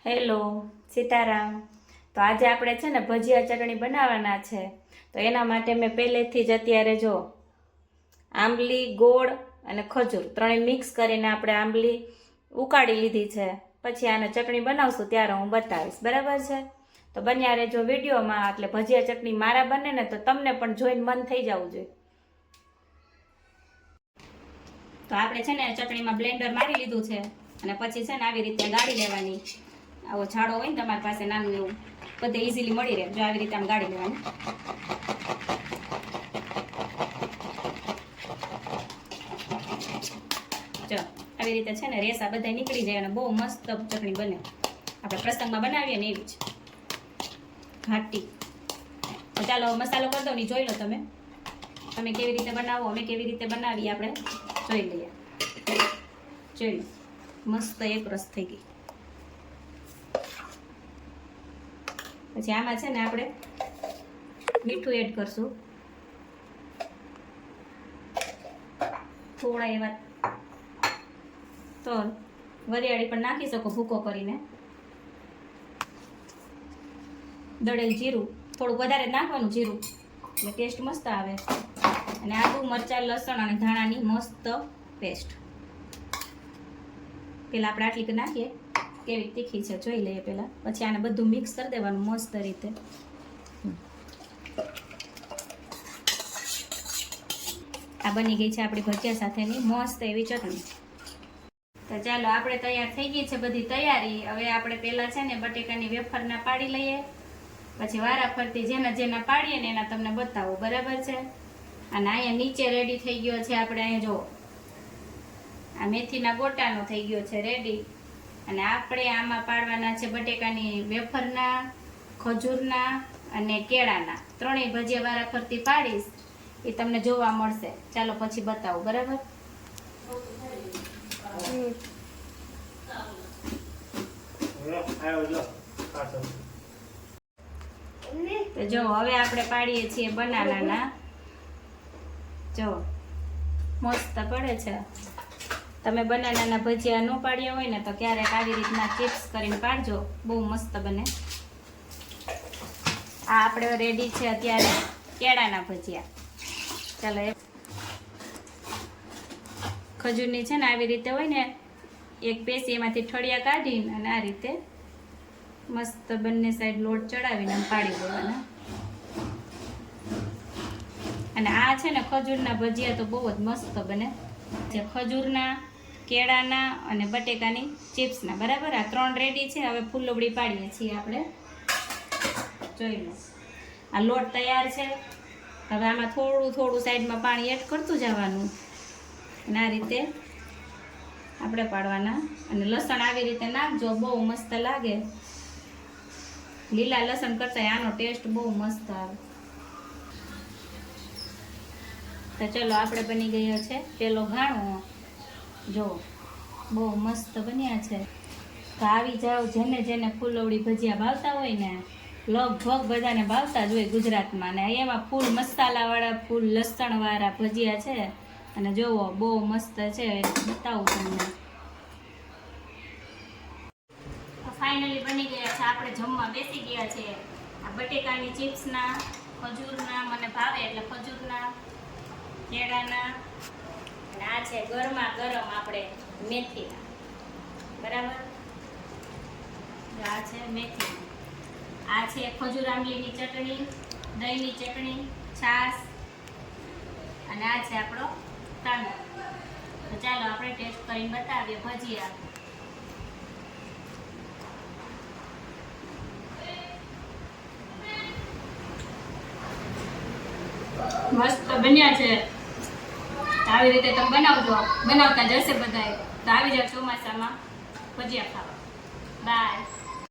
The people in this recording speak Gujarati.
હેલો સીતારામ। તો આજે આપણે છે ને ભજીયા ચટણી બનાવવાના છે। તો એના માટે મેં પહેલેથી જ અત્યારે જો આંબલી, ગોળ અને ખજૂર ત્રણેય મિક્સ કરીને આપણે આંબલી ઉકાળી લીધી છે। પછી આને ચટણી બનાવશું ત્યારે હું બતાવીશ, બરાબર છે? તો બન્યા રહેજો વિડીયોમાં। એટલે ભજીયા ચટણી મારા બને ને તો તમને પણ જોઈને મન થઈ જવું જોઈએ। તો આપણે છે ને ચટણીમાં બ્લેન્ડર મારી લીધું છે અને પછી છે ને આવી રીતે ગાળી લેવાની। આવો છાડો હોય ને તમારી પાસે નાનું એવું, બધે ઇઝીલી મળી રહે। જો આવી રીતે આમ ગાળી લેવાની। જો આવી રીતે છે ને રેસા બધા નીકળી જાય અને બહુ મસ્ત ચટણી બને। આપણે પ્રસંગમાં બનાવીએ ને એવી જ ઘાટી। તો ચાલો મસાલો કરી દો ને જોઈ લો તમે કેવી રીતે બનાવો, અમે કેવી રીતે બનાવીએ આપણે જોઈ લઈએ। જોઈ લો મસ્ત એક રસ થઈ ગઈ। પછી આમાં છે ને આપણે મીઠું એડ કરશું, થોડા એવા તો વરિયાળી પણ નાખી શકો ભૂકો કરીને। દળેલ જીરું થોડુંક વધારે નાખવાનું, જીરું એટલે ટેસ્ટ મસ્ત આવે। અને આદુ, મરચાં, લસણ અને ધાણાની મસ્ત પેસ્ટ। પેલા આપણે આટલી નાખીએ કેવી તીખી છે જોઈ લઈએ પેલા, પછી આને બધું મિક્સ કરી દેવાનું મસ્ત રીતે। આ બની ગઈ છે આપણી ભજીયા સાથેની મસ્ત એવી ચટણી। તો ચાલો આપણે તૈયાર થઈ ગઈ છે બધી તૈયારી। હવે આપણે પેલા છે ને બટેકાની વેફરના પાડી લઈએ, પછી વારા ફરતી જેના પાડીએ ને એના તમને બતાવું, બરાબર છે? અને અહીંયા નીચે રેડી થઈ ગયો છે આપણે, અહીંયા જો આ મેથીના ગોટાનો થઈ ગયો છે રેડી। અને આપણે આમાં પાડવાના છે બટેકાની વેફરના, ખજૂરના અને કેળાના। ત્રણેય ભજીયા વારા ફરતી પાડીશ, એ તમને જોવા મળશે। ચાલો પછી બતાવું, બરાબર? તો જો હવે આપણે પાડીએ છીએ બનાનાના। જો મસ્ત પડે છે। તમે બનાનાના ભજીયા ન પાડ્યા હોય ને તો ક્યારેક આવી રીતના ચિપ્સ કરીને પાડજો, બહુ મસ્ત બને। આ આપણે રેડી છે અત્યારે કેળાના ભજીયા। ચાલો ખજૂરની છે ને આવી રીતે હોય ને એક પેસી, એમાંથી ઠળિયા કાઢીને અને આ રીતે મસ્ત બંને સાઈડ લોટ ચડાવીને આમ પાડી દેવાના। અને આ છે ને ખજૂરના ભજીયા તો બહુ જ મસ્ત બને છે। ખજૂરના, કેળાના અને બટેકાની ચિપ્સના, બરાબર? આ ત્રણ રેડી છે। હવે ફૂલવડી પાડીએ છીએ આપણે, જોઈ લો। આ લોટ તૈયાર છે। હવે આમાં થોડું થોડું સાઈડમાં પાણી એડ કરતું જવાનું અને આ રીતે આપણે પાડવાના। અને લસણ આવી રીતે નાખજો, બહુ મસ્ત લાગે। લીલા લસણ કરતા આનો ટેસ્ટ બહુ મસ્ત આવે। તો ચલો આપણે બની ગયો છે પેલો ઘાણો, જો બહુ મસ્ત બન્યા છે। તો આવી જાઓ, જેને ફૂલવડી ભજીયા ભાવતા હોય ને, લગભગ બધાને ભાવતા જ હોય ગુજરાતમાં। ને એમાં ફૂલ મસાલાવાળા, ફૂલ લસણવાળા ભજીયા છે। અને જોવો બહુ મસ્ત છે, બતાવું તમને। ફાઇનલી બની ગયા છે, આપણે જમવા બેસી ગયા છે। આ બટેકાની ચિપ્સના, ખજૂરના મને ભાવે એટલે ખજૂરના, કેળાના, અને આ છે ગરમા ગરમ આપણે મેથીના, બરાબર? આ છે મેથી, આ છે ખજૂર આંબલીની ચટણી, દહીંની ચટણી, છાશ, અને આ છે આપણો તાંડો। તો ચાલો આપણે ટેસ્ટ કરીને બતાવીએ ભજીયા। મસ્ત બન્યા છે। આવી રીતે તમે બનાવજો, બનાવતા જશે બધાએ। તો આવી જાવ ચોમાસામાં ભજીયા ખાવા। બાય।